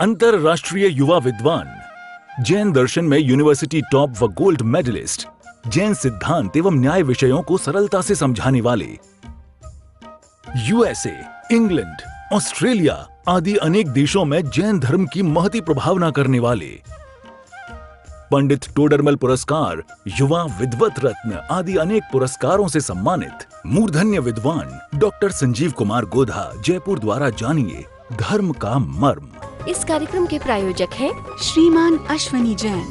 अंतरराष्ट्रीय युवा विद्वान, जैन दर्शन में यूनिवर्सिटी टॉप व गोल्ड मेडलिस्ट, जैन सिद्धांत एवं न्याय विषयों को सरलता से समझाने वाले, यूएसए, इंग्लैंड, ऑस्ट्रेलिया आदि अनेक देशों में जैन धर्म की महती प्रभावना करने वाले, पंडित टोडरमल पुरस्कार, युवा विद्वत रत्न आदि अनेक पुरस्कारों से सम्मानित मूर्धन्य विद्वान डॉक्टर संजीव कुमार गोधा जयपुर द्वारा जानिए धर्म का मर्म। इस कार्यक्रम के प्रायोजक हैं श्रीमान अश्वनी जैन,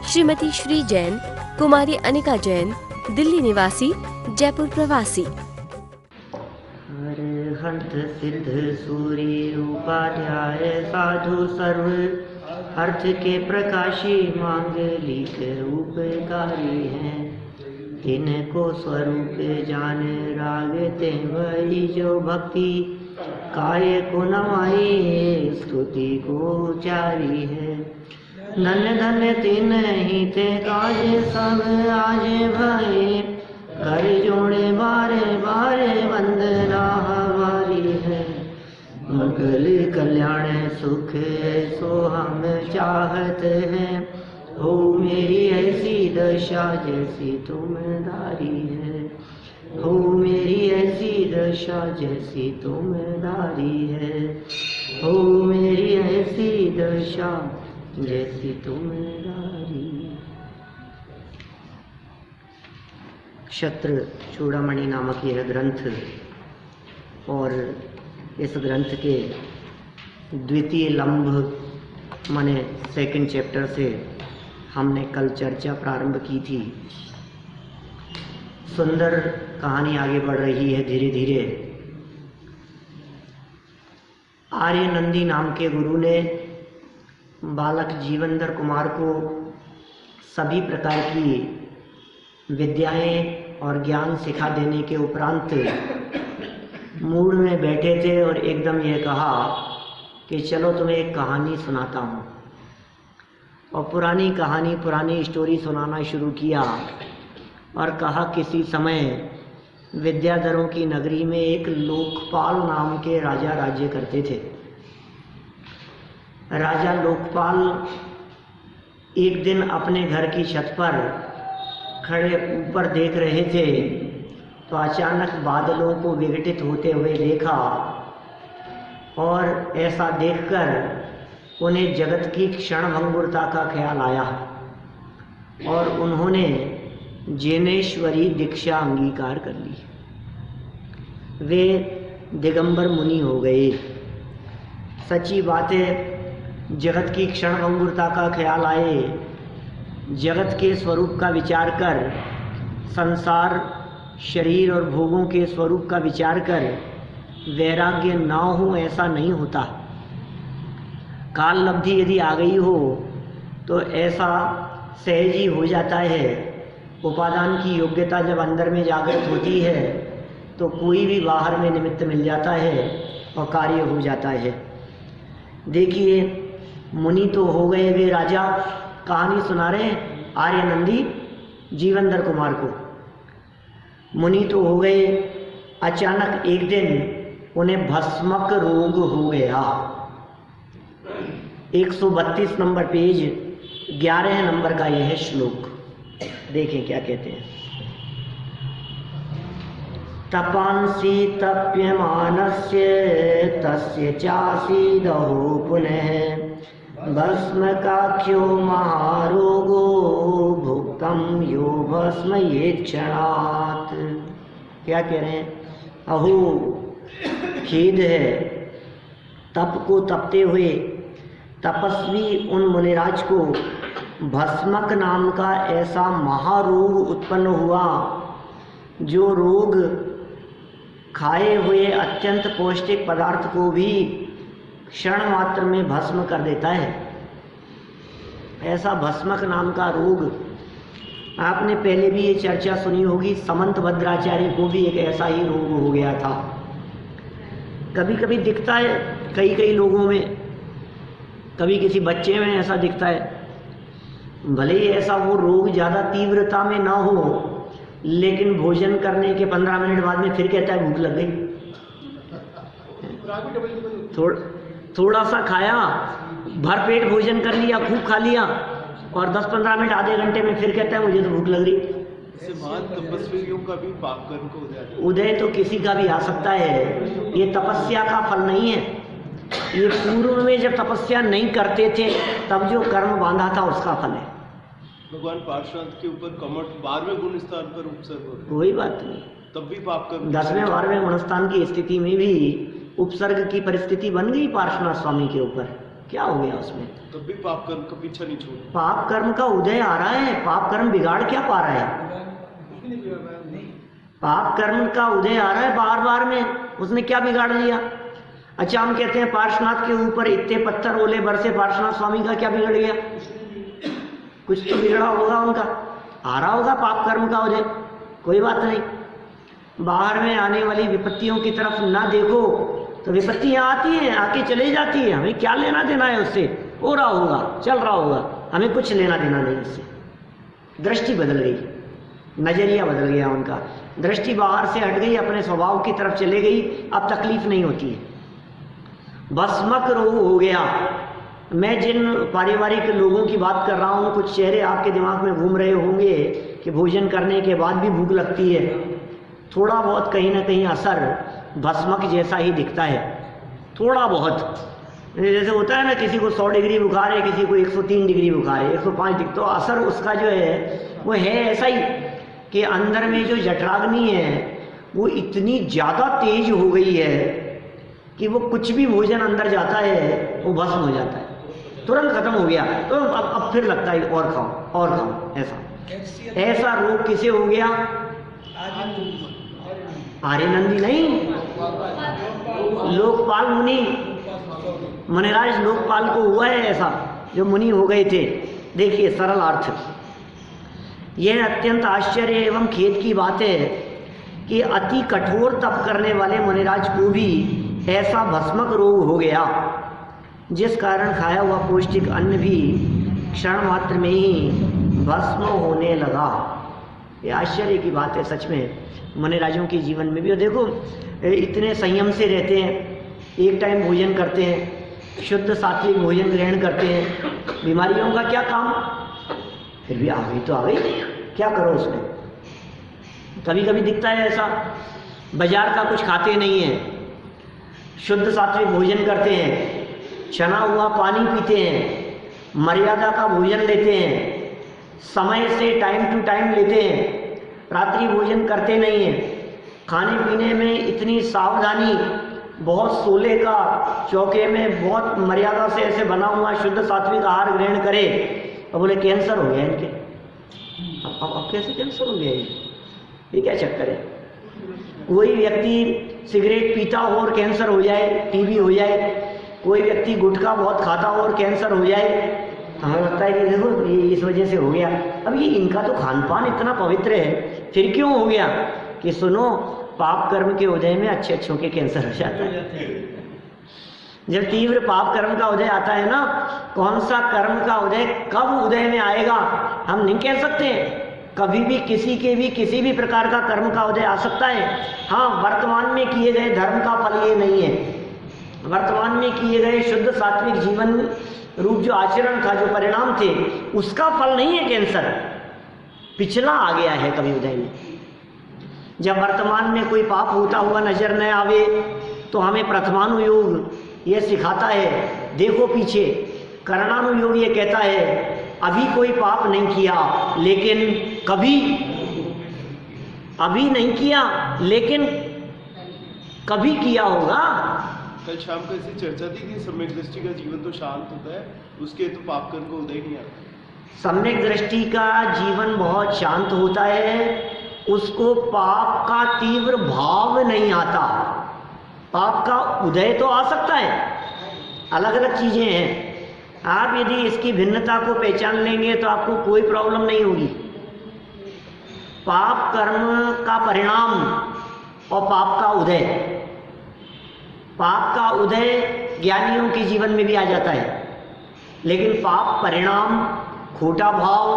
श्रीमती श्री जैन, कुमारी अनिका जैन, दिल्ली निवासी, जयपुर प्रवासी। हंत सिद्ध सूर्य उपाध्याय साधु सर्व अर्थ के प्रकाशी मांगलिक उपकारी हैं। तिनको स्वरूप जान रागते वही जो भक्ति काय को नवाई स्तुति को उचारी है। धन्य धन्य तिन ही ते काज सब आज भये, कर जोड़े बारे बारे वंदना हमारी है। मंगल कल्याण सुख ऐसो हम चाहत हैं, हो मेरी ऐसी दशा जैसी तुम दारी है। हो मेरी ऐसी दशा जैसी तुम दारी है। हो मेरी ऐसी दशा जैसी तुम दारी। क्षत्र चूड़ामणि नामक यह ग्रंथ, और इस ग्रंथ के द्वितीय लंब माने सेकंड चैप्टर से हमने कल चर्चा प्रारंभ की थी। सुंदर कहानी आगे बढ़ रही है धीरे धीरे। आर्य नंदी नाम के गुरु ने बालक जीवनधर कुमार को सभी प्रकार की विद्याएं और ज्ञान सिखा देने के उपरांत मूड में बैठे थे और एकदम ये कहा कि चलो तुम्हें एक कहानी सुनाता हूँ। और पुरानी कहानी, पुरानी स्टोरी सुनाना शुरू किया और कहा किसी समय विद्याधरों की नगरी में एक लोकपाल नाम के राजा राज्य करते थे। राजा लोकपाल एक दिन अपने घर की छत पर खड़े ऊपर देख रहे थे तो अचानक बादलों को विघटित होते हुए देखा, और ऐसा देखकर उन्हें जगत की क्षणभंगुरता का ख्याल आया और उन्होंने जैनेश्वरी दीक्षा अंगीकार कर ली। वे दिगंबर मुनि हो गए। सच्ची बात है, जगत की क्षणभंगुरता का ख्याल आए, जगत के स्वरूप का विचार कर, संसार, शरीर और भोगों के स्वरूप का विचार कर वैराग्य ना हो ऐसा नहीं होता। काल लब्धि यदि आ गई हो तो ऐसा सहज ही हो जाता है। उपादान की योग्यता जब अंदर में जागृत होती है तो कोई भी बाहर में निमित्त मिल जाता है और कार्य हो जाता है। देखिए, मुनि तो हो गए वे राजा, कहानी सुना रहे आर्य नंदी जीवनधर कुमार को। मुनि तो हो गए, अचानक एक दिन उन्हें भस्मक रोग हो गया। 132 नंबर पेज 11 नंबर का यह श्लोक देखें क्या कहते हैं। तपांसी तप्यमानस्य तस्य चासीदहो पुनः, भस्म काख्यो महारोगो भुक्तम यो भस्म ये क्षणात्। क्या कह रहे हैं? अहो खेद है, तप को तपते हुए तपस्वी उन मुनिराज को भस्मक नाम का ऐसा महारोग उत्पन्न हुआ, जो रोग खाए हुए अत्यंत पौष्टिक पदार्थ को भी क्षण मात्र में भस्म कर देता है। ऐसा भस्मक नाम का रोग आपने पहले भी ये चर्चा सुनी होगी। समंत भद्राचार्य को भी एक ऐसा ही रोग हो गया था। कभी कभी दिखता है कई कई लोगों में, कभी किसी बच्चे में ऐसा दिखता है। भले ही ऐसा वो रोग ज़्यादा तीव्रता में ना हो, लेकिन भोजन करने के 15 मिनट बाद में फिर कहता है भूख लग गई। थोड़ा सा खाया भरपेट भोजन कर लिया, खूब खा लिया, और 10-15 मिनट आधे घंटे में फिर कहता है मुझे तो भूख लग रही। इससे महान तपस्वियों का भी पाप कर्म को उदय तो किसी का भी आ सकता है, ये तपस्या का फल नहीं है। ये पूर्व में जब तपस्या नहीं करते थे तब जो कर्म बांधा था उसका फल है। भगवान पार्षद के ऊपर कमठ 12वें गुण स्थान पर उपसर्ग हो रहे हैं, कोई बात नहीं, तब भी पाप कर्म 10वें 12वें गुणस्थान की स्थिति में भी उपसर्ग की परिस्थिति बन गई पार्श्वनाथ स्वामी के ऊपर, क्या हो गया उसमें? तब भी पाप कर्म का पीछा नहीं छोड़। पाप कर्म का उदय आ रहा है, पाप कर्म बिगाड़ क्या पा रहा है? पाप कर्म का उदय आ रहा है बार बार में, उसने क्या बिगाड़ लिया? अच्छा, हम कहते हैं पार्श्वनाथ के ऊपर इतने पत्थर ओले बरसे, पार्श्वनाथ स्वामी का क्या बिगड़ गया? कुछ तो बिगड़ा होगा उनका, आ रहा होगा पाप कर्म का उदय, कोई बात नहीं। बाहर में आने वाली विपत्तियों की तरफ ना देखो तो विपत्तियां आती हैं, आके चले जाती है, हमें क्या लेना देना है उससे? हो रहा होगा, चल रहा होगा, हमें कुछ लेना देना नहीं उससे। दृष्टि बदल गई, नजरिया बदल गया उनका, दृष्टि बाहर से हट गई, अपने स्वभाव की तरफ चले गई, अब तकलीफ नहीं होती है। भस्मक रोग हो गया। मैं जिन पारिवारिक लोगों की बात कर रहा हूँ, कुछ चेहरे आपके दिमाग में घूम रहे होंगे कि भोजन करने के बाद भी भूख लगती है, थोड़ा बहुत कहीं ना कहीं असर भस्मक जैसा ही दिखता है, थोड़ा बहुत। जैसे होता है ना, किसी को 100 डिग्री बुखार है, किसी को 103 डिग्री बुखार है, 105 डिग्री, तो असर उसका जो है वो है ऐसा ही कि अंदर में जो जठराग्नि है वो इतनी ज़्यादा तेज हो गई है कि वो कुछ भी भोजन अंदर जाता है वो भस्म हो जाता है, तुरंत खत्म हो गया। तो अब फिर लगता है और खाओ और खाओ, ऐसा रोग किसे हो गया? आर्यनंदी नहीं, लोकपाल मुनि, मुनिराज लोकपाल को हुआ है ऐसा, जो मुनि हो गए थे। देखिए सरल अर्थ, यह अत्यंत आश्चर्य एवं खेद की बात है कि अति कठोर तप करने वाले मुनिराज को भी ऐसा भस्मक रोग हो गया, जिस कारण खाया हुआ पौष्टिक अन्न भी क्षण मात्र में ही भस्म होने लगा। ये आश्चर्य की बात है सच में, मुनिराजों के जीवन में भी। और देखो, इतने संयम से रहते हैं, एक टाइम भोजन करते हैं, शुद्ध सात्विक भोजन ग्रहण करते हैं, बीमारियों का क्या काम? फिर भी आ गई तो आ गई, क्या करो उसमें? कभी कभी दिखता है ऐसा, बाजार का कुछ खाते नहीं हैं, शुद्ध सात्विक भोजन करते हैं, छना हुआ पानी पीते हैं, मर्यादा का भोजन लेते हैं, समय से टाइम टू टाइम लेते हैं, रात्रि भोजन करते नहीं हैं, खाने पीने में इतनी सावधानी, बहुत सोले का चौके में बहुत मर्यादा से ऐसे बना हुआ शुद्ध सात्विक आहार ग्रहण करे, और बोले कैंसर हो गया इनके। अब कैसे कैंसर हो गया? ये क्या चक्कर है? कोई व्यक्ति सिगरेट पीता हो और कैंसर हो जाए, टीबी हो जाए, कोई व्यक्ति गुटखा बहुत खाता हो और कैंसर हो जाए, हमें लगता है कि देखो ये इस वजह से हो गया। अब ये इनका तो खान पान इतना पवित्र है, फिर क्यों हो गया? कि सुनो, पाप कर्म के उदय में अच्छे अच्छों के कैंसर हो जाता है। जब तीव्र पाप कर्म का उदय आता है ना, कौन सा कर्म का उदय कब उदय में आएगा हम नहीं कह सकते। कभी भी किसी के भी किसी भी प्रकार का कर्म का उदय आ सकता है। हाँ, वर्तमान में किए गए धर्म का फल ये नहीं है, वर्तमान में किए गए शुद्ध सात्विक जीवन रूप जो आचरण था, जो परिणाम थे, उसका फल नहीं है कैंसर, पिछला आ गया है कभी उदय में। जब वर्तमान में कोई पाप होता हुआ नजर न आवे तो हमें प्रथमानुयोग ये सिखाता है, देखो पीछे। करणानुयोग ये कहता है अभी कोई पाप नहीं किया, लेकिन कभी, अभी नहीं किया लेकिन कभी किया होगा। कल शाम को ऐसी चर्चा थी कि सम्यक दृष्टि का जीवन तो शांत होता है, उसके तो पाप कर्म को उदय नहीं आता। सम्यक दृष्टि का जीवन बहुत शांत होता है, उसको पाप का तीव्र भाव नहीं आता। पाप का उदय तो आ सकता है, अलग अलग चीजें हैं। आप यदि इसकी भिन्नता को पहचान लेंगे तो आपको कोई प्रॉब्लम नहीं होगी। पाप कर्म का परिणाम और पाप का उदय, पाप का उदय ज्ञानियों के जीवन में भी आ जाता है, लेकिन पाप परिणाम, खोटा भाव,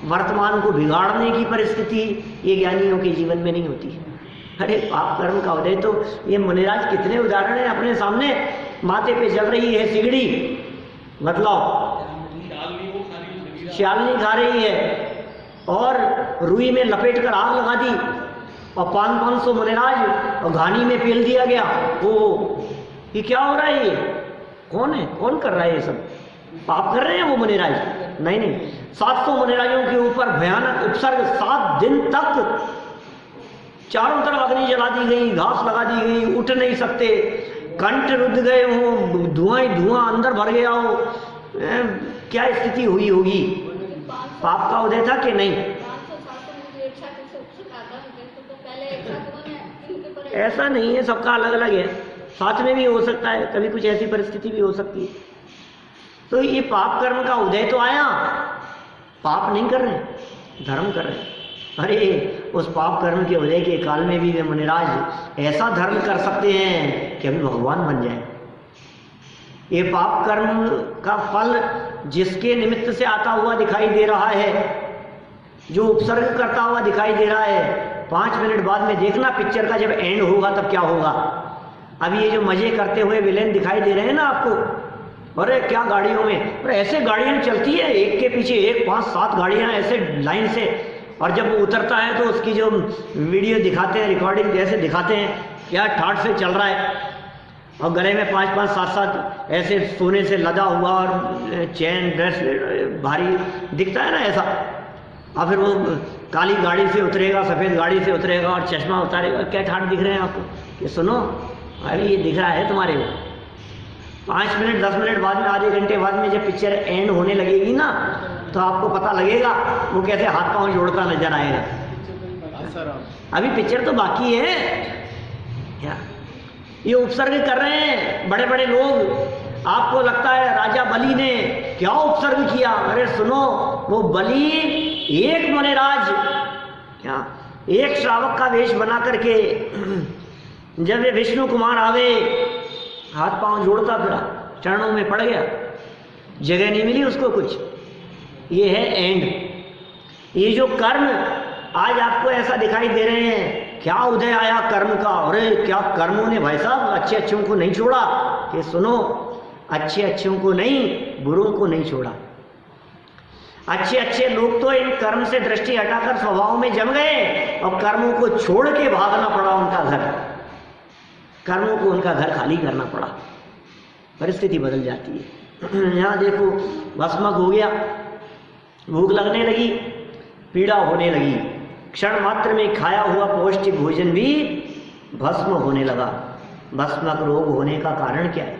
वर्तमान को बिगाड़ने की परिस्थिति, ये ज्ञानियों के जीवन में नहीं होती। अरे पाप कर्म का उदय तो ये मुनिराज कितने उदाहरण हैं अपने सामने। माथे पे जल रही है सिगड़ी, बतलाओ। शालनी खा रही है और रुई में लपेट कर आग लगा दी और 500 मुनिराज और घानी में पेल दिया गया। वो ये क्या हो रहा है? ये कौन है? कौन कर रहा है ये सब? पाप कर रहे हैं वो मुनिराज? नहीं नहीं, 700 मुनिराजों के ऊपर भयानक उपसर्ग, 7 दिन तक चारों तरफ अग्नि जला दी गई, घास लगा दी गई, उठ नहीं सकते, कंठ रुद्ध गए हो, धुआं ही धुआं अंदर भर गया हो। क्या स्थिति हुई होगी? पाप का उदय था कि नहीं? ऐसा नहीं है, सबका अलग अलग है, साथ में भी हो सकता है, कभी कुछ ऐसी परिस्थिति भी हो सकती है। तो ये पाप कर्म का उदय तो आया, पाप नहीं कर रहे, धर्म कर रहे। अरे उस पाप कर्म के उदय के काल में भी वे मुनिराज ऐसा धर्म कर सकते हैं कि अभी भगवान बन जाए। ये पाप कर्म का फल जिसके निमित्त से आता हुआ दिखाई दे रहा है, जो उपसर्ग करता हुआ दिखाई दे रहा है, 5 मिनट बाद में देखना पिक्चर का जब एंड होगा तब क्या होगा। अभी ये जो मजे करते हुए विलेन दिखाई दे रहे हैं ना आपको, अरे क्या गाड़ियों में, अरे ऐसे गाड़ियां चलती है, एक के पीछे एक, 5-7 गाड़ियां ऐसे लाइन से, और जब वो उतरता है तो उसकी जो वीडियो दिखाते हैं, रिकॉर्डिंग जैसे दिखाते हैं, क्या ठाठ से चल रहा है, और गले में 5-5, 7-7 ऐसे सोने से लदा हुआ और चैन ड्रेस भारी दिखता है ना ऐसा। और फिर वो काली गाड़ी से उतरेगा, सफ़ेद गाड़ी से उतरेगा और चश्मा उतारेगा। क्या ठाठ दिख रहे हैं आपको? कि सुनो अरे ये दिख रहा है तुम्हारे को। 5 मिनट 10 मिनट बाद में, आधे घंटे बाद में जब पिक्चर एंड होने लगेगी ना, तो आपको पता लगेगा वो कैसे हाथ पांव जोड़ता नजर आएगा। अभी पिक्चर तो बाकी है। क्या ये उपसर्ग कर रहे हैं बड़े बड़े लोग? आपको लगता है राजा बलि ने क्या उपसर्ग किया? अरे सुनो, वो बलि एक मुनिराज, क्या एक श्रावक का वेश बना करके जब वे विष्णु कुमार आवे, हाथ पांव जोड़ता फिरा, चरणों में पड़ गया, जगह नहीं मिली उसको कुछ। ये है एंड। ये जो कर्म आज आपको ऐसा दिखाई दे रहे हैं, क्या उदय आया कर्म का? अरे क्या कर्मों ने भाई साहब अच्छे अच्छों को नहीं छोड़ा। कि सुनो, अच्छे अच्छों को नहीं, बुरों को नहीं छोड़ा। अच्छे अच्छे लोग तो इन कर्म से दृष्टि हटाकर स्वभाव में जम गए और कर्मों को छोड़ के भागना पड़ा उनका घर, कर्मों को उनका घर खाली करना पड़ा। परिस्थिति बदल जाती है। यहाँ देखो, भस्मक हो गया, भूख लगने लगी, पीड़ा होने लगी, क्षण मात्र में खाया हुआ पौष्टिक भोजन भी भस्म होने लगा। भस्मक रोग होने का कारण क्या है?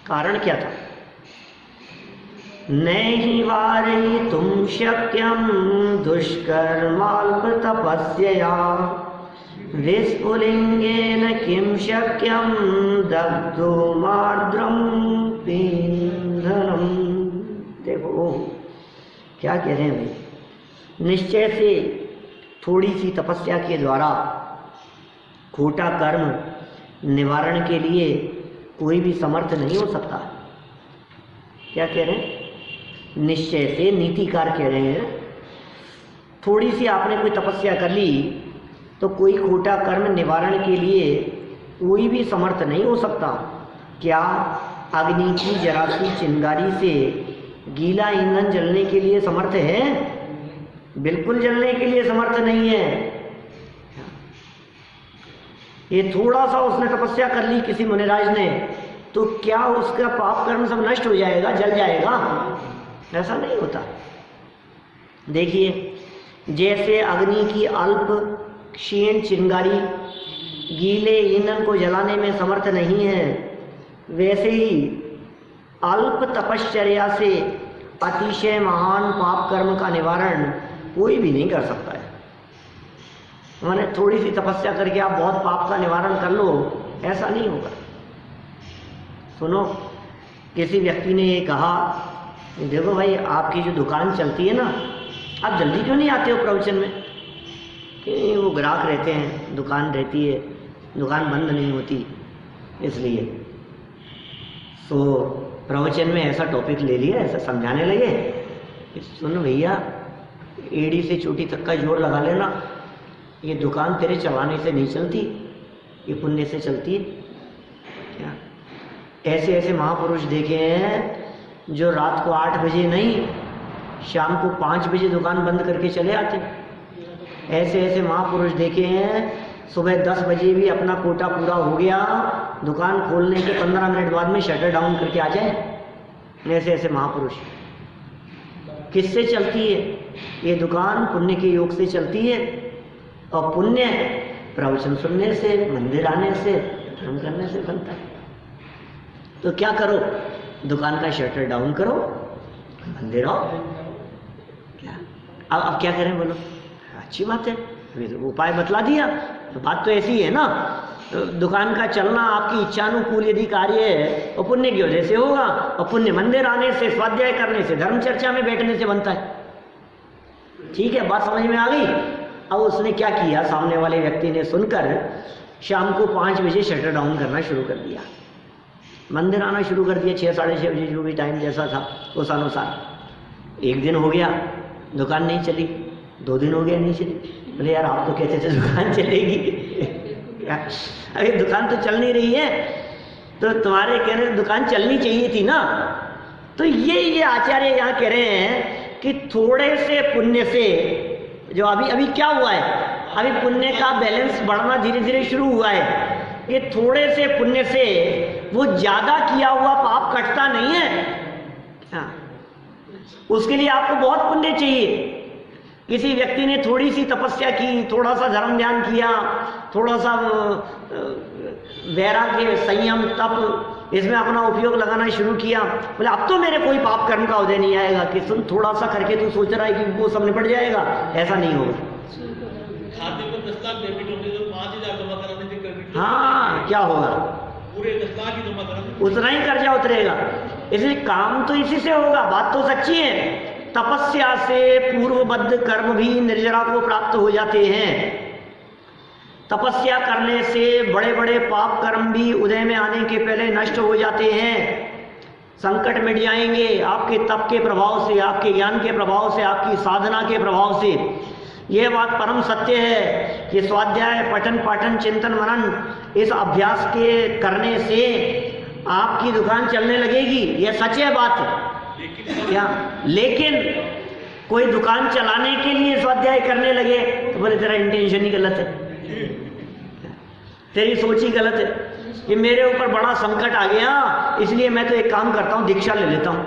कारण क्या था? नैहि वारयितुं शक्यं दुष्कर्माल्प तपस्यया विस्फुलिंगेन किं शक्यं दग्धो मार्द्रं पींधनम। देखो क्या कह रहे हैं भाई, निश्चय से थोड़ी सी तपस्या के द्वारा खोटा कर्म निवारण के लिए कोई भी समर्थ नहीं हो सकता। क्या कह रहे हैं? निश्चय से, नीतिकार कह रहे हैं, थोड़ी सी आपने कोई तपस्या कर ली तो कोई खोटा कर्म निवारण के लिए कोई भी समर्थ नहीं हो सकता। क्या अग्नि की जरा सी चिंगारी से गीला ईंधन जलने के लिए समर्थ है? बिल्कुल जलने के लिए समर्थ नहीं है। ये थोड़ा सा उसने तपस्या कर ली किसी मुनिराज ने, तो क्या उसका पाप कर्म सब नष्ट हो जाएगा, जल जाएगा? ऐसा नहीं होता। देखिए, जैसे अग्नि की अल्प क्षीण चिंगारी गीले ईंधन को जलाने में समर्थ नहीं है, वैसे ही अल्प तपश्चर्या से अतिशय महान पाप कर्म का निवारण कोई भी नहीं कर सकता है। मैंने थोड़ी सी तपस्या करके आप बहुत पाप का निवारण कर लो, ऐसा नहीं होगा। सुनो, किसी व्यक्ति ने ये कहा, देखो भाई आपकी जो दुकान चलती है ना, आप जल्दी क्यों नहीं आते हो प्रवचन में? कि वो ग्राहक रहते हैं, दुकान रहती है, दुकान बंद नहीं होती, इसलिए। तो प्रवचन में ऐसा टॉपिक ले लिया, ऐसा समझाने लगे कि सुन भैया, एड़ी से चोटी तक का जोर लगा लेना, ये दुकान तेरे चलाने से नहीं चलती, ये पुण्य से चलती है। क्या ऐसे ऐसे महापुरुष देखे हैं जो रात को 8 बजे नहीं, शाम को 5 बजे दुकान बंद करके चले आते। ऐसे ऐसे महापुरुष देखे हैं सुबह 10 बजे भी अपना कोटा पूरा हो गया, दुकान खोलने के 15 मिनट बाद में शटर डाउन करके आ जाए। ऐसे ऐसे महापुरुष किससे चलती है? ये दुकान पुण्य के योग से चलती है, और पुण्य प्रवचन सुनने से, मंदिर आने से, धर्म करने से बनता है। तो क्या करो, दुकान का शटर डाउन करो, मंदिर आओ। क्या अब क्या करें बोलो? अच्छी बात है, अभी तो उपाय बतला दिया। तो बात तो ऐसी है ना, तो दुकान का चलना आपकी इच्छानुकूल यदि कार्य है और पुण्य की वजह से होगा, और पुण्य मंदिर आने से, स्वाध्याय करने से, धर्म चर्चा में बैठने से बनता है। ठीक है, बात समझ में आ गई। अब उसने क्या किया, सामने वाले व्यक्ति ने सुनकर शाम को 5 बजे शटर डाउन करना शुरू कर दिया, मंदिर आना शुरू कर दिया 6 साढ़े 6 बजे, जो भी टाइम जैसा था उस अनुसार। 1 दिन हो गया, दुकान नहीं चली। 2 दिन हो गया, नहीं चली। बोले यार आप तो कहते थे दुकान चलेगी। अरे दुकान तो चल नहीं रही है, तो तुम्हारे कहने दुकान चलनी चाहिए थी ना। तो ये आचार्य यहाँ कह रहे हैं कि थोड़े से पुण्य से, जो अभी क्या हुआ है, अभी पुण्य का बैलेंस बढ़ना धीरे धीरे शुरू हुआ है। ये थोड़े से पुण्य से वो ज्यादा किया हुआ पाप कटता नहीं है। हाँ, उसके लिए आपको बहुत पुण्य चाहिए। किसी व्यक्ति ने थोड़ी सी तपस्या की, थोड़ा सा धर्म ध्यान किया, थोड़ा सा वैराग्य, संयम, तप, इसमें अपना उपयोग लगाना शुरू किया। बोले अब तो मेरे कोई पाप कर्म का उदय नहीं आएगा। कि सुन, थोड़ा सा करके तू सोच रहा है कि वो सब निपट जाएगा, ऐसा नहीं होगा। खाते में 10 लाख डेबिट होने तो 5,000 जमा कराने से क्रेडिट, हाँ, क्या होगा? पूरे 10 लाख ही जमा कराने, उतना ही कर्जा उतरेगा। इसलिए काम तो इसी से होगा। बात तो सच्ची है। तपस्या से पूर्वबद्ध कर्म भी निर्जरा को प्राप्त हो जाते हैं। तपस्या करने से बड़े बड़े पाप कर्म भी उदय में आने के पहले नष्ट हो जाते हैं। संकट मिट जाएंगे आपके तप के प्रभाव से, आपके ज्ञान के प्रभाव से, आपकी साधना के प्रभाव से। यह बात परम सत्य है कि स्वाध्याय, पठन पाठन, चिंतन मनन, इस अभ्यास के करने से आपकी दुकान चलने लगेगी। यह सच है बात। क्या? लेकिन कोई दुकान चलाने के लिए स्वाध्याय करने लगे तो बोले तेरा इंटेंशन ही गलत है, तेरी सोच ही गलत है। कि मेरे ऊपर बड़ा संकट आ गया, इसलिए मैं तो एक काम करता हूँ, दीक्षा ले लेता हूँ।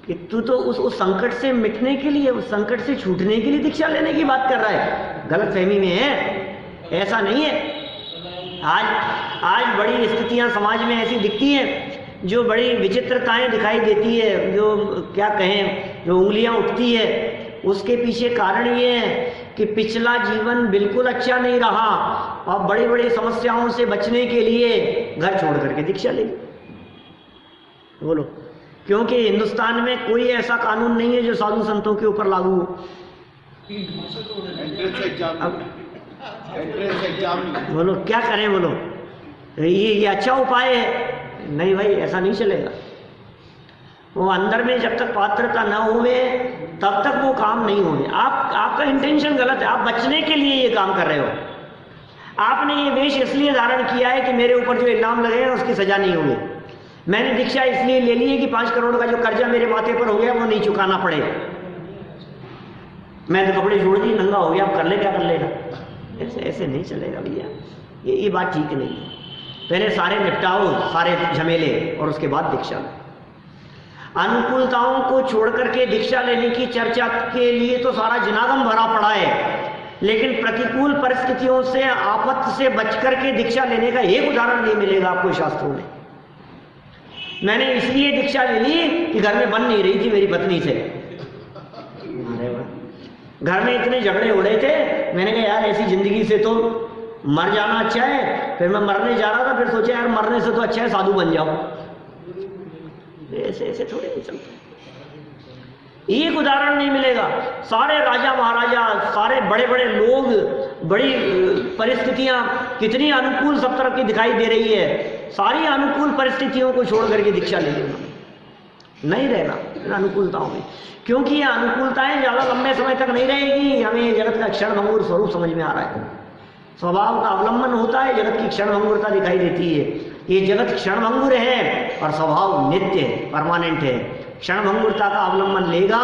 कि तू तो उस संकट से मिटने के लिए, उस संकट से छूटने के लिए दीक्षा लेने की बात कर रहा है। गलत फहमी में है, ऐसा नहीं है। आज बड़ी स्थितियां समाज में ऐसी दिखती हैं जो बड़ी विचित्रताएं दिखाई देती है, जो क्या कहें, जो उंगलियां उठती है। उसके पीछे कारण ये है कि पिछला जीवन बिल्कुल अच्छा नहीं रहा, और बड़ी बड़ी समस्याओं से बचने के लिए घर छोड़ करके दीक्षा ले। बोलो, क्योंकि हिंदुस्तान में कोई ऐसा कानून नहीं है जो साधु संतों के ऊपर लागू हो। बोलो क्या करें? बोलो ये अच्छा उपाय है? नहीं भाई, ऐसा नहीं चलेगा। वो अंदर में जब तक पात्रता न होवे तब तक वो काम नहीं होने। आपका इंटेंशन गलत है। आप बचने के लिए ये काम कर रहे हो। आपने ये वेश इसलिए धारण किया है कि मेरे ऊपर जो इल्जाम लगेगा उसकी सजा नहीं होगी। मैंने दीक्षा इसलिए ले ली है कि 5 करोड़ का जो कर्जा मेरे माथे पर हो गया वो नहीं चुकाना पड़े। मैं तो कपड़े छोड़ दी, नंगा हो गया, अब कर ले, क्या कर लेगा? ऐसे नहीं चलेगा भैया, ये बात ठीक नहीं है। पहले सारे निपटाओ, सारे झमेले, और उसके बाद दीक्षा लो। अनुकूलताओं को छोड़ करके दीक्षा लेने की चर्चा के लिए तो सारा जनागम भरा पड़ा है, लेकिन प्रतिकूल परिस्थितियों से, आफत से बच करके दीक्षा लेने का एक उदाहरण नहीं मिलेगा आपको शास्त्रों में। मैंने इसलिए दीक्षा ले ली कि घर में बन नहीं रही थी मेरी पत्नी से। घर में इतने झगड़े हो रहे थे, मैंने कहा यार ऐसी जिंदगी से तो मर जाना अच्छा है। फिर मैं मरने जा रहा था, फिर सोचा यार मरने से तो अच्छा है साधु बन जाओ। ऐसे थोड़े नहीं चलते। एक उदाहरण नहीं मिलेगा। सारे राजा महाराजा, सारे बड़े बड़े लोग, बड़ी परिस्थितियां कितनी अनुकूल सब तरफ की दिखाई दे रही है, सारी अनुकूल परिस्थितियों को छोड़ करके दीक्षा ले लेना, नहीं रहना अनुकूलताओं में। क्योंकि ये अनुकूलताएं ज्यादा लंबे समय तक नहीं रहेगी। हमें जगत का क्षण भंगुर स्वरूप समझ में आ रहा है। स्वभाव का अवलंबन होता है, जगत की क्षण भंगुरता दिखाई देती है। ये जगत क्षणभंगुर है और स्वभाव नित्य है, परमानेंट है। क्षणभंगुरता का अवलंबन लेगा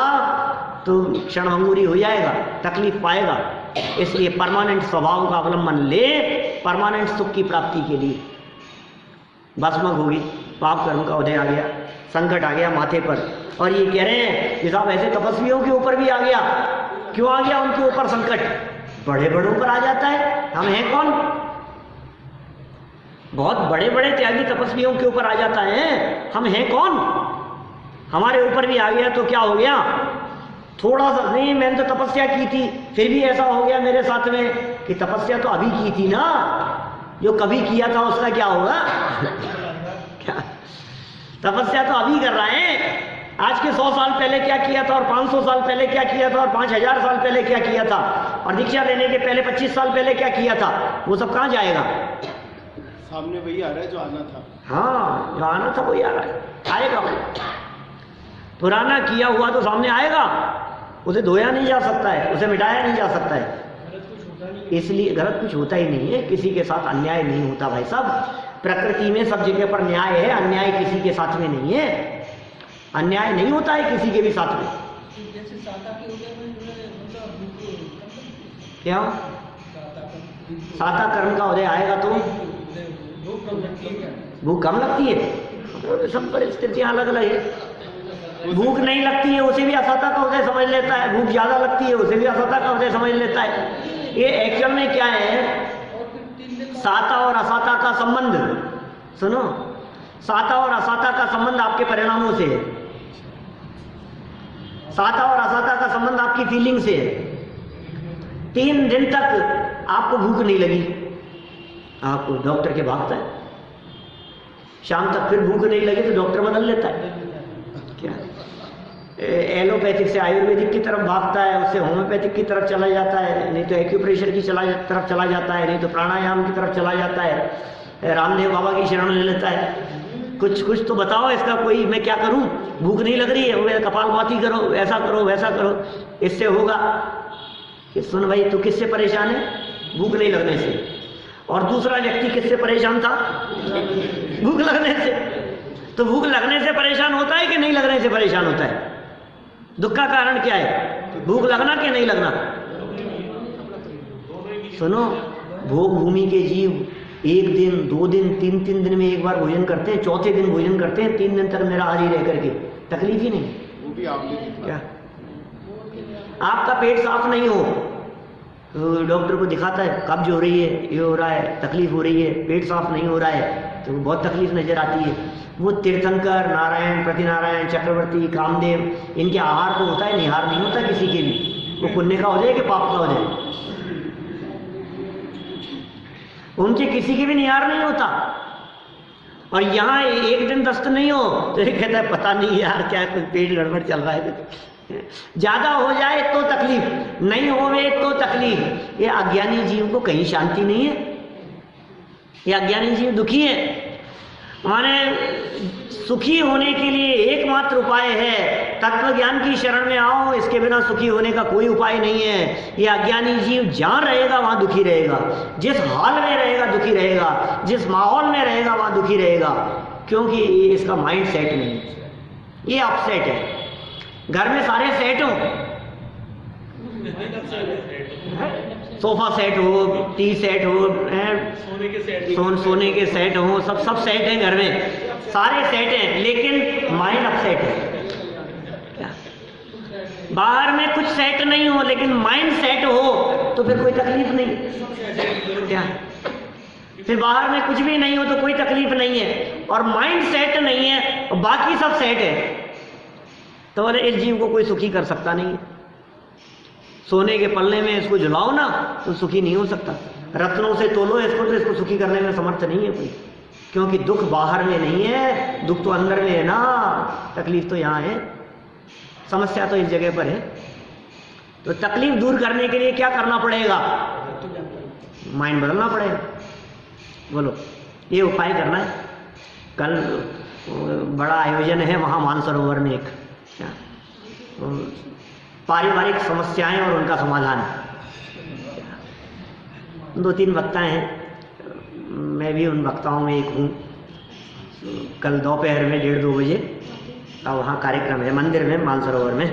तो क्षणभंगुरी हो जाएगा, तकलीफ पाएगा। इसलिए परमानेंट स्वभाव का अवलंबन ले, परमानेंट सुख की प्राप्ति के लिए। भस्मक होगी, पाप कर्म का उदय आ गया, संकट आ गया माथे पर, और ये कह रहे हैं कि साहब ऐसे तपस्वियों के ऊपर भी आ गया। क्यों आ गया उनके ऊपर संकट? बड़े बड़ों पर आ जाता है, हम हैं कौन? बहुत बड़े बड़े त्यागी तपस्वियों के ऊपर आ जाता है, हम हैं कौन? हमारे ऊपर भी आ गया तो क्या हो गया? थोड़ा सा नहीं, मैंने तो तपस्या की थी फिर भी ऐसा हो गया मेरे साथ में, कि तपस्या तो अभी की थी ना, जो कभी किया था उसका क्या होगा? क्या तपस्या तो अभी कर रहा है। आज के 100 साल पहले क्या किया था, और 500 साल पहले क्या किया था, और 5000 साल पहले क्या किया था, और दीक्षा लेने के पहले 25 साल पहले क्या किया था, वो सब कहाँ जाएगा? सामने वही आ रहा है जो आना था। हाँ, जो आना था वही आ रहा है, आएगा भाई। पुराना किया हुआ तो सामने आएगा, उसे धोया नहीं जा सकता है, उसे मिटाया नहीं जा सकता है। इसलिए गलत कुछ होता ही नहीं है, किसी के साथ अन्याय नहीं होता भाई साहब। प्रकृति में सब जगह पर न्याय है, अन्याय किसी के साथ में नहीं है। अन्याय नहीं होता है किसी के भी साथ में। क्या साता कर्म का उदय आएगा तो भूख कम लगती है? सब परिस्थितियां अलग अलग है। भूख नहीं लगती है उसे भी असाता का उदय समझ लेता है, भूख ज्यादा लगती है उसे भी असाता का उदय समझ लेता है। ये एक्चुअल में क्या है? साता और असाता का संबंध। सुनो, साता और असाता का संबंध आपके परिणामों से है, साता और असाता का संबंध आपकी फीलिंग से है। 3 दिन तक आपको भूख नहीं लगी, आपको डॉक्टर के भागता है, शाम तक फिर भूख नहीं लगी तो डॉक्टर बदल लेता है। क्या एलोपैथिक से आयुर्वेदिक की तरफ भागता है, उससे होम्योपैथिक की तरफ चला जाता है, नहीं तो एक्यूप्रेशर की तरफ चला जाता है, नहीं तो प्राणायाम की तरफ चला जाता है, रामदेव बाबा की शरण ले लेता है। कुछ तो बताओ इसका कोई, मैं क्या करूं? भूख नहीं लग रही है, वो कपालभाति करो, ऐसा करो वैसा करो, इससे होगा। कि सुन भाई, तू किससे परेशान है? भूख नहीं लगने से। और दूसरा व्यक्ति किससे परेशान था? भूख लगने से। तो भूख लगने से परेशान होता है कि नहीं लगने से परेशान होता है? दुख का कारण क्या है? भूख लगना कि नहीं लगना? सुनो, भोग भूमि के जीव 1 दिन 2 दिन 3 दिन में एक बार भोजन करते हैं, चौथे दिन भोजन करते हैं, 3 दिन तक मेरा हाजिर रह करके तकलीफ ही नहीं। वो भी आपने क्या आपका पेट साफ नहीं हो तो डॉक्टर को दिखाता है, कब्ज हो रही है, ये हो रहा है, तकलीफ हो रही है, पेट साफ नहीं हो रहा है, तो बहुत तकलीफ नजर आती है। वो तीर्थंकर, नारायण, प्रतिनारायण, चक्रवर्ती, कामदेव, इनके आहार तो होता है, निहार नहीं होता किसी के भी। वो पुण्य का हो जाए कि पाप का हो जाए, उनके किसी के भी निहार नहीं होता। और यहाँ 1 दिन दस्त नहीं हो तो ये कहता है पता नहीं यार क्या कुछ पेट गड़बड़ चल रहा है। ज्यादा हो जाए तो तकलीफ, नहीं होवे तो तकलीफ। ये अज्ञानी जीव को कहीं शांति नहीं है, ये अज्ञानी जीव दुखी है। माने सुखी होने के लिए एकमात्र उपाय है तत्व ज्ञान की शरण में आओ, इसके बिना सुखी होने का कोई उपाय नहीं है। ये अज्ञानी जीव जहां रहेगा वहां दुखी रहेगा, जिस हाल में रहेगा दुखी रहेगा, जिस माहौल में रहेगा वहां दुखी रहेगा, क्योंकि इसका माइंड सेट नहीं है, ये अपसेट है। घर में सारे सेट हो, सोफा सेट हो, टी सेट हो, सोने के सेट हो, सब सेट हैं घर में, सारे सेट हैं, लेकिन माइंड अपसेट है। बाहर में कुछ सेट नहीं हो लेकिन माइंड सेट हो तो फिर कोई तकलीफ नहीं। क्या फिर बाहर में कुछ भी नहीं हो तो कोई तकलीफ नहीं है, और माइंड सेट नहीं है और बाकी सब सेट है, तो बोले इस जीव को कोई सुखी कर सकता नहीं। सोने के पल्ले में इसको झुलाओ ना तो सुखी नहीं हो सकता, रत्नों से तोलो इसको तो इसको सुखी करने में समर्थ नहीं है कोई, क्योंकि दुख बाहर में नहीं है, दुख तो अंदर में है ना, तकलीफ तो यहाँ है, समस्या तो इस जगह पर है। तो तकलीफ दूर करने के लिए क्या करना पड़ेगा? माइंड बदलना पड़ेगा। बोलो, ये उपाय करना है। कल बड़ा आयोजन है वहाँ मानसरोवर में, एक पारिवारिक समस्याएं और उनका समाधान। 2-3 वक्ता हैं, मैं भी उन वक्ताओं में एक हूँ। कल दोपहर में 1:30-2 बजे का वहाँ कार्यक्रम है मंदिर में, मानसरोवर में।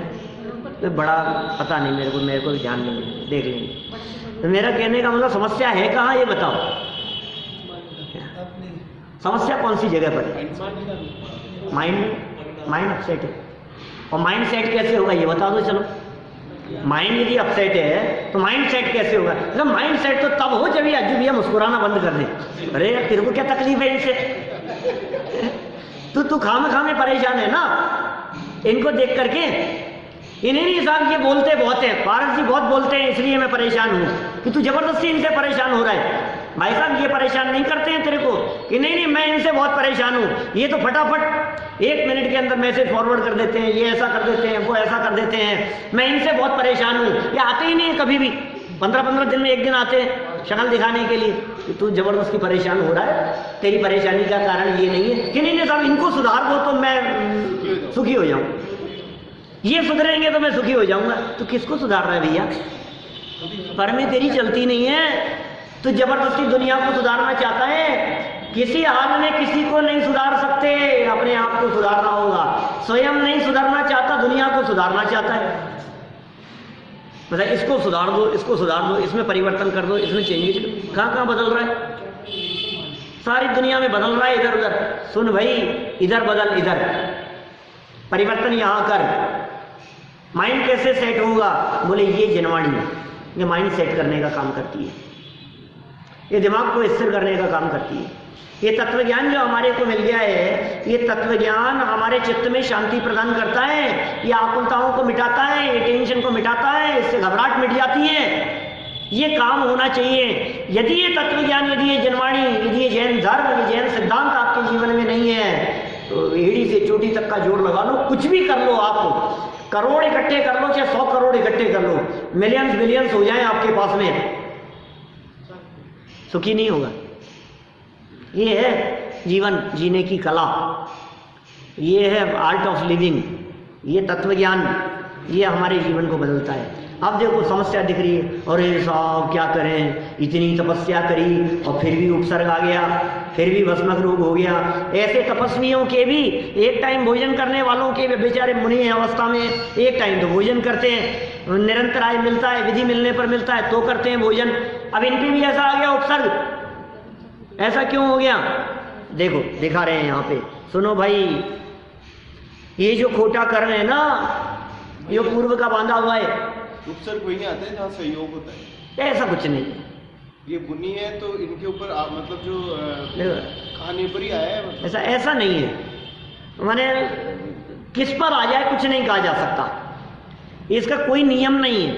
तो बड़ा पता नहीं मेरे को भी ध्यान नहीं है, देख लेंगे। तो मेरा कहने का मतलब समस्या है कहाँ ये बताओ, समस्या कौन सी जगह पर है? माइंड अपसेट है। और माइंड सेट कैसे होगा ये बता दो। चलो, माइंड यदि अपसेट है तो माइंड सेट कैसे होगा? मतलब माइंड सेट तो तब हो जब ये अज्जू भैया मुस्कुराना बंद कर दे। अरे यार तेरे को क्या तकलीफ है इनसे? तू खाम में परेशान है ना इनको देख करके। इन्हें नहीं साहब, ये बोलते बहुत हैं, पारस जी बहुत बोलते हैं इसलिए मैं परेशान हूँ कि तू जबरदस्ती इनसे परेशान हो रहा है। भाई साहब ये परेशान नहीं करते हैं तेरे को कि नहीं मैं इनसे बहुत परेशान हूँ। ये तो फटाफट 1 मिनट के अंदर मैसेज फॉरवर्ड कर देते हैं, ये ऐसा कर देते हैं, वो ऐसा कर देते हैं, मैं इनसे बहुत परेशान हूँ। ये आते ही नहीं है कभी भी, 15-15 दिन में 1 दिन आते हैं शक्ल दिखाने के लिए कि तू जबरदस्ती परेशान हो रहा है, तेरी परेशानी का कारण ये नहीं है कि नहीं साहब इनको सुधार दो तो मैं सुखी हो जाऊँ, ये सुधरेंगे तो मैं सुखी हो जाऊंगा। तो किसको सुधार रहा है भैया? पर में तेरी चलती नहीं है, तो जबरदस्ती दुनिया को सुधारना चाहता है। किसी हाल में किसी को नहीं सुधार सकते, अपने आप को सुधारना होगा। स्वयं नहीं सुधारना चाहता, दुनिया को सुधारना चाहता है। मतलब इसको सुधार दो, इसको सुधार दो, इसमें परिवर्तन कर दो, इसमें चेंजेस। कहाँ बदल रहा है? सारी दुनिया में बदल रहा है इधर उधर। सुन भाई, इधर बदल, इधर परिवर्तन यहाँ कर। माइंड कैसे सेट होगा? बोले ये जनवाणी, ये माइंड सेट करने का काम करती है, ये दिमाग को स्थिर करने का काम करती है। ये तत्वज्ञान जो हमारे को मिल गया है, ये तत्वज्ञान हमारे चित्त में शांति प्रदान करता है, ये आकुलताओं को मिटाता है, ये टेंशन को मिटाता है, इससे घबराहट मिट जाती है। ये काम होना चाहिए। यदि ये तत्वज्ञान, यदि ये जनवाणी, यदि ये जैन धर्म, ये जैन सिद्धांत आपके जीवन में नहीं है तो एड़ी से चोटी तक का जोड़ लगा लो, कुछ भी कर लो, आप करोड़ इकट्ठे कर लो, चाहे 100 करोड़ इकट्ठे कर लो, मिलियंस बिलियंस हो जाए आपके पास में, सुखी नहीं होगा। ये है जीवन जीने की कला, ये है आर्ट ऑफ लिविंग, ये तत्वज्ञान, ये हमारे जीवन को बदलता है। अब देखो समस्या दिख रही है, अरे साहब क्या करें, इतनी तपस्या करी और फिर भी उपसर्ग आ गया, फिर भी भस्मक रोग हो गया। ऐसे तपस्वियों के भी, एक टाइम भोजन करने वालों के बेचारे मुनि अवस्था में एक टाइम तो भोजन करते हैं, निरंतर आय मिलता है, विधि मिलने पर मिलता है तो करते हैं भोजन। अब इन पे भी ऐसा आ गया उपसर्ग। ऐसा क्यों हो गया? देखो दिखा रहे हैं यहाँ पे, सुनो भाई, ये जो खोटा कर्म है ना, ये पूर्व का बांधा हुआ है। उपसर्ग कोई नहीं आता है जहाँ सहयोग होता है, ऐसा कुछ नहीं। ये बुनी है तो इनके ऊपर मतलब जो खाने पर ही आया है मतलब। ऐसा नहीं है, माने किस पर आ जाए कुछ नहीं कहा जा सकता। इसका कोई नियम नहीं है,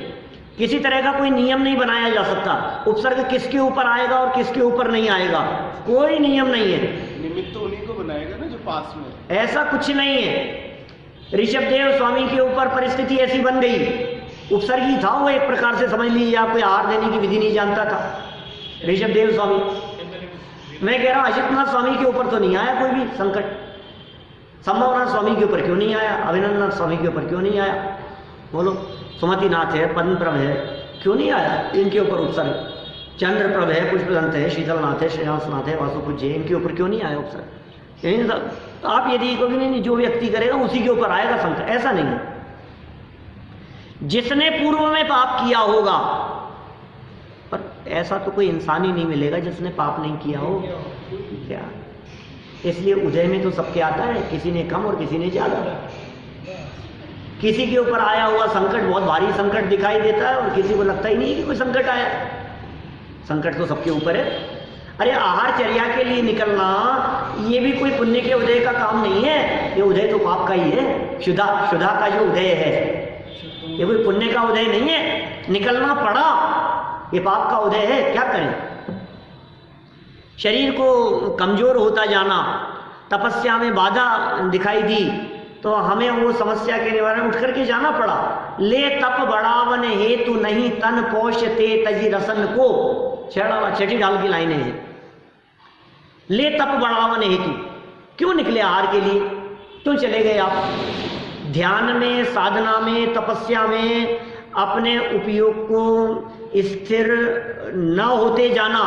किसी तरह का कोई नियम नहीं बनाया जा सकता। उपसर्ग किसके ऊपर आएगा और किसके ऊपर नहीं आएगा, कोई नियम नहीं है। निमित्त तो उन्हीं को बनाएगा ना जो पास में। ऐसा कुछ नहीं है। ऋषभदेव स्वामी के ऊपर परिस्थिति ऐसी बन गई, उपसर्ग ही था वो, एक प्रकार से समझ लीजिए आप, कोई आहार देने की विधि नहीं जानता था ऋषभदेव स्वामी। मैं कह रहा हूं अजितनाथ स्वामी के ऊपर तो नहीं आया कोई भी संकट, संभवनाथ स्वामी के ऊपर क्यों नहीं आया, अभिनंदनाथ स्वामी के ऊपर क्यों नहीं आया, बोलो। सुमतिनाथ है, पद्मप्रभ है, क्यों नहीं आया इनके ऊपर उपसर्ग। चंद्रप्रभ है, पुष्पदंत है, शीतलनाथ है, श्रेयांसनाथ है, वासुपूज्य है, इनके ऊपर क्यों नहीं आया उपसर्ग। यही सब आप यदि कोई नहीं, जो व्यक्ति करेगा उसी के ऊपर आएगा संकट, ऐसा नहीं है। जिसने पूर्व में पाप किया होगा, पर ऐसा तो कोई इंसान ही नहीं मिलेगा जिसने पाप नहीं किया हो क्या। इसलिए उदय में तो सबके आता है, किसी ने कम और किसी ने ज्यादा। किसी के ऊपर आया हुआ संकट बहुत भारी संकट दिखाई देता है और किसी को लगता ही नहीं कि कोई संकट आया। संकट तो सबके ऊपर है। अरे आहार चर्या के लिए निकलना ये भी कोई पुण्य के उदय का काम नहीं है, ये उदय तो पाप का ही है। शुदा का जो उदय है ये कोई पुण्य का उदय नहीं है। निकलना पड़ा, ये पाप का उदय है। क्या करें, शरीर को कमजोर होता जाना, तपस्या में बाधा दिखाई दी तो हमें वो समस्या के निवारण उठ करके जाना पड़ा। ले तप बढ़ावन हेतु नहीं तन पोष ते तजी रसन को, छठी ढाल की लाइनें हैं। ले तप बढ़ावन हेतु, क्यों निकले आहार के लिए, क्यों चले गए आप ध्यान में, साधना में, तपस्या में अपने उपयोग को स्थिर न होते जाना।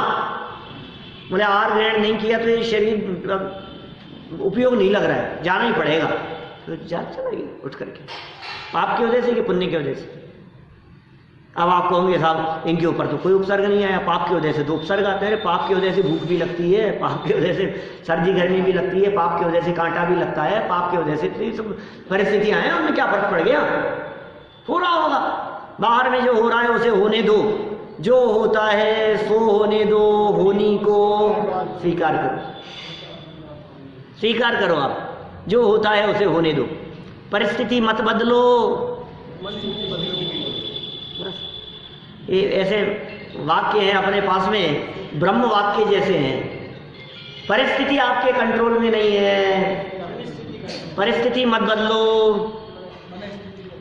बोले आहार ग्रहण नहीं किया तो ये शरीर उपयोग नहीं लग रहा है, जाना ही पड़ेगा, तो जा चला गया उठ करके, पाप की वजह से कि पुण्य की वजह से। अब आप कहोगे साहब इनके ऊपर तो कोई उपसर्ग नहीं आया, पाप की वजह से तो उपसर्ग आते हैं। पाप की वजह से भूख भी लगती है, पाप की वजह से सर्दी गर्मी भी लगती है, पाप की वजह से कांटा भी लगता है, पाप की वजह से तो ये सब परिस्थितियां हैं, उनमें क्या फर्क पड़ गया, हो रहा होगा। बाहर में जो हो रहा है उसे होने दो, जो होता है सो होने दो, होनी को स्वीकार करो, स्वीकार करो, आप जो होता है उसे होने दो, परिस्थिति मत बदलो। ये ऐसे वाक्य हैं अपने पास में, ब्रह्म वाक्य जैसे हैं। परिस्थिति आपके कंट्रोल में नहीं है, परिस्थिति मत बदलो,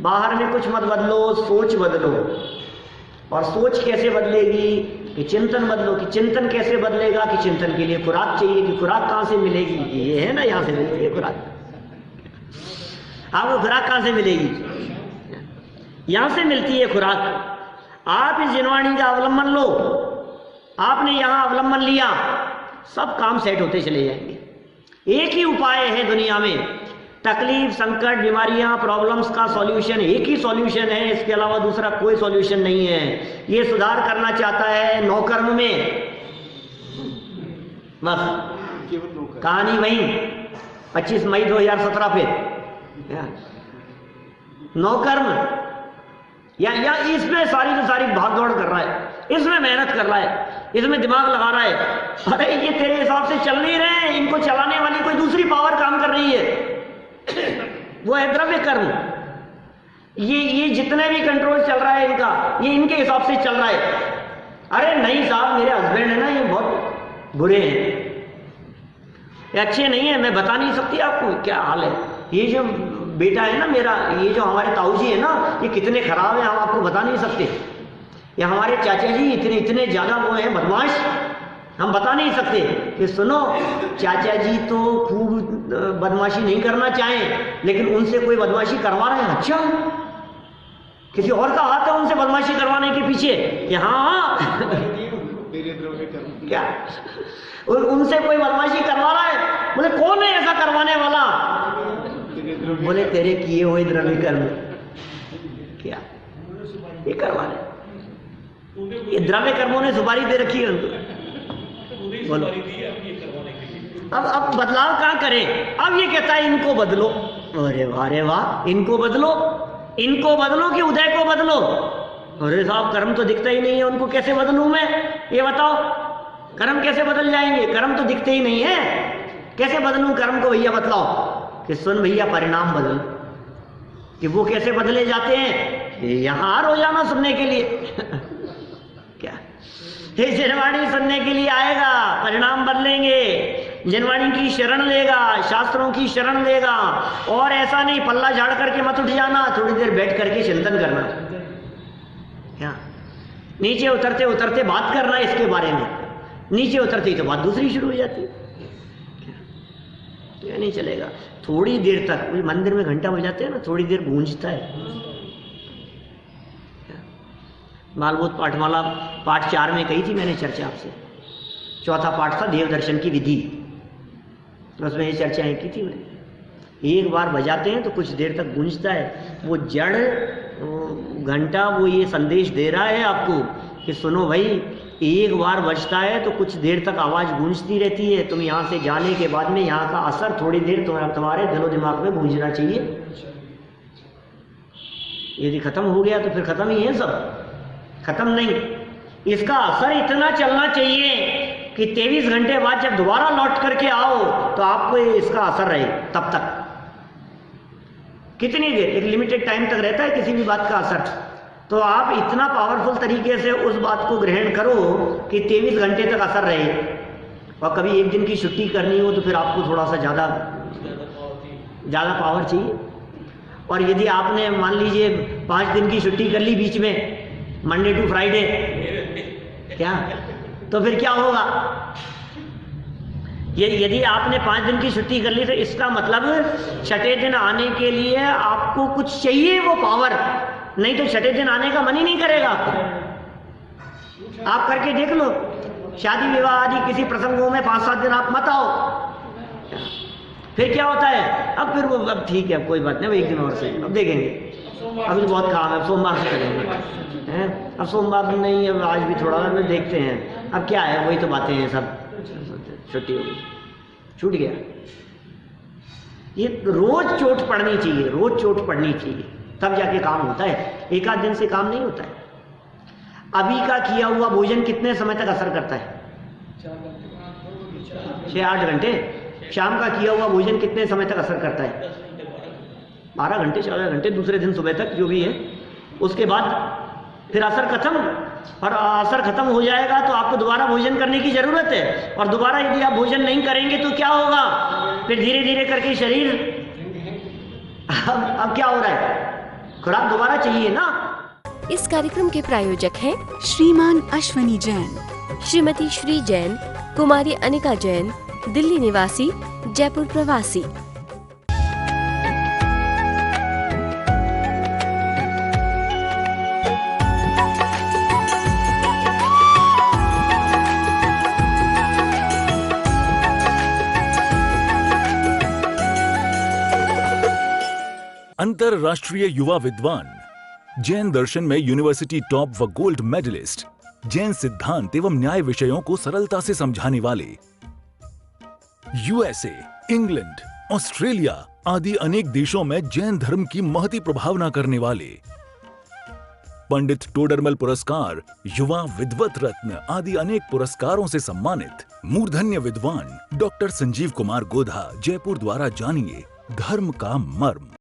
बाहर में कुछ मत बदलो, सोच बदलो। और सोच कैसे बदलेगी कि चिंतन बदलो, कि चिंतन कैसे बदलेगा कि चिंतन के लिए खुराक चाहिए, कि खुराक कहाँ से मिलेगी, ये है ना, यहाँ से मिलती है खुराक। आपको खुराक कहाँ से मिलेगी, यहाँ से मिलती है खुराक। आप इस जिनवाणी का अवलंबन लो, आपने यहाँ अवलंबन लिया, सब काम सेट होते चले जाएंगे। एक ही उपाय है दुनिया में, तकलीफ संकट बीमारियां प्रॉब्लम्स का सॉल्यूशन एक ही सॉल्यूशन है, इसके अलावा दूसरा कोई सॉल्यूशन नहीं है। ये सुधार करना चाहता है नौकर्म में, बस कहानी वही 25 मई 2017 पे नौकर्म या इसमें सारी की सारी भाग दौड़ कर रहा है, इसमें मेहनत कर रहा है, इसमें दिमाग लगा रहा है। अरे ये तेरे हिसाब से चल नहीं रहे, इनको चलाने वाली कोई दूसरी पावर काम कर रही है, वो है द्रव्य कर्म। ये जितने भी कंट्रोल चल रहा है इनका, ये इनके हिसाब से चल रहा है। अरे नहीं साहब, मेरे हस्बैंड है ना, ये बहुत बुरे हैं, ये अच्छे नहीं है, मैं बता नहीं सकती आपको क्या हाल है। ये जो बेटा है ना मेरा, ये जो हमारे ताऊ जी है ना, ये कितने खराब हैं हम आपको बता नहीं सकते। ये हमारे चाचा जी इतने ज्यादा वो हैं बदमाश, हम बता नहीं सकते कि सुनो चाचा जी तो खूब बदमाशी नहीं करना चाहें, लेकिन उनसे कोई बदमाशी करवा रहे हैं, अच्छा किसी और का हाथ है उनसे बदमाशी करवाने के पीछे कि हाँ क्या उनसे कोई बदमाशी करवा रहा है। बोले कौन है ऐसा करवाने वाला, बोले तेरे किए हुए द्रव्य कर्म। क्या ये करवा रहे, ये द्रव्य कर्मों ने सुपारी दे रखी है उनको। बोलो अब बदलाव कहाँ करें। अब ये कहता है इनको बदलो, अरे वाह इनको बदलो, इनको बदलो कि उदय को बदलो। अरे साहब कर्म तो दिखता ही नहीं है, उनको कैसे बदलूं मैं, ये बताओ कर्म कैसे बदल जाएंगे, कर्म तो दिखते ही नहीं है, कैसे बदलूं कर्म को भैया बतलाओ। कि सुन भैया परिणाम बदल, कि वो कैसे बदले जाते हैं यहाँ रोजाना सुनने के लिए क्या ये जिनवाणी सुनने के लिए आएगा, परिणाम बदलेंगे, जिनवाणी की शरण लेगा, शास्त्रों की शरण लेगा। और ऐसा नहीं पल्ला झाड़ करके मत उठ जाना, थोड़ी देर बैठ करके चिंतन करना, क्या नीचे उतरते उतरते बात करना इसके बारे में, नीचे उतरते ही तो बात दूसरी शुरू हो जाती है। क्या नहीं चलेगा, थोड़ी देर तक मंदिर में घंटा बजाते हैं ना, थोड़ी देर गूंजता है। मालभूत पाठमाला पाठ 4 में कही थी मैंने चर्चा आपसे, चौथा पाठ था देव दर्शन की विधि, तो उसमें ये चर्चाएं की थी मैंने। एक बार बजाते हैं तो कुछ देर तक गूंजता है, वो जड़ घंटा वो ये संदेश दे रहा है आपको कि सुनो भाई, एक बार बजता है तो कुछ देर तक आवाज़ गूंजती रहती है, तुम यहाँ से जाने के बाद में यहाँ का असर थोड़ी देर तुम्हारे दिलो दिमाग में गूंजना चाहिए। यदि खत्म हो गया तो फिर खत्म ही है सब, खत्म नहीं, इसका असर इतना चलना चाहिए कि 23 घंटे बाद जब दोबारा लौट करके आओ तो आपको इसका असर रहे। तब तक कितनी देर, एक लिमिटेड टाइम तक रहता है किसी भी बात का असर, तो आप इतना पावरफुल तरीके से उस बात को ग्रहण करो कि 23 घंटे तक असर रहे। और कभी एक दिन की छुट्टी करनी हो तो फिर आपको थोड़ा सा ज़्यादा पावर चाहिए। और यदि आपने मान लीजिए 5 दिन की छुट्टी कर ली बीच में, मंडे टू फ्राइडे, क्या तो फिर क्या होगा। यदि आपने 5 दिन की छुट्टी कर ली तो इसका मतलब छठे दिन आने के लिए आपको कुछ चाहिए वो पावर, नहीं तो छठे दिन आने का मन ही नहीं करेगा आपको। आप करके देख लो, शादी विवाह आदि किसी प्रसंगों में 5-7 दिन आप मत आओ, फिर क्या होता है, अब फिर वो अब ठीक है, अब कोई बात नहीं, अब एक दिन और से अब देखेंगे, अभी तो बहुत काम है, सोमवार से करेंगे हैं, अब सोमवार नहीं, अब आज भी थोड़ा और देखते हैं, अब क्या है, वही तो बातें हैं सब, छुट्टी हो गई, छूट गया। ये रोज चोट पड़नी चाहिए, रोज चोट पड़नी चाहिए, तब जाके काम होता है, एक आध दिन से काम नहीं होता है। अभी का किया हुआ भोजन कितने समय तक असर करता है? 6-8 घंटे। शाम का किया हुआ भोजन कितने समय तक असर करता है? 12 घंटे 14 घंटे, दूसरे दिन सुबह तक जो भी है। उसके बाद फिर असर खत्म, और असर खत्म हो जाएगा तो आपको दोबारा भोजन करने की जरूरत है, और दोबारा यदि आप भोजन नहीं करेंगे तो क्या होगा, फिर धीरे धीरे करके शरीर अब क्या हो रहा है, खुराक दोबारा चाहिए ना। इस कार्यक्रम के प्रायोजक हैं श्रीमान अश्वनी जैन, श्रीमती श्री जैन, कुमारी अनिका जैन, दिल्ली निवासी, जयपुर प्रवासी। अंतरराष्ट्रीय युवा विद्वान, जैन दर्शन में यूनिवर्सिटी टॉप व गोल्ड मेडलिस्ट, जैन सिद्धांत एवं न्याय विषयों को सरलता से समझाने वाले, यूएसए, इंग्लैंड, ऑस्ट्रेलिया आदि अनेक देशों में जैन धर्म की महती प्रभावना करने वाले, पंडित टोडरमल पुरस्कार, युवा विद्वत रत्न आदि अनेक पुरस्कारों से सम्मानित मूर्धन्य विद्वान डॉक्टर संजीव कुमार गोधा, जयपुर द्वारा जानिए धर्म का मर्म।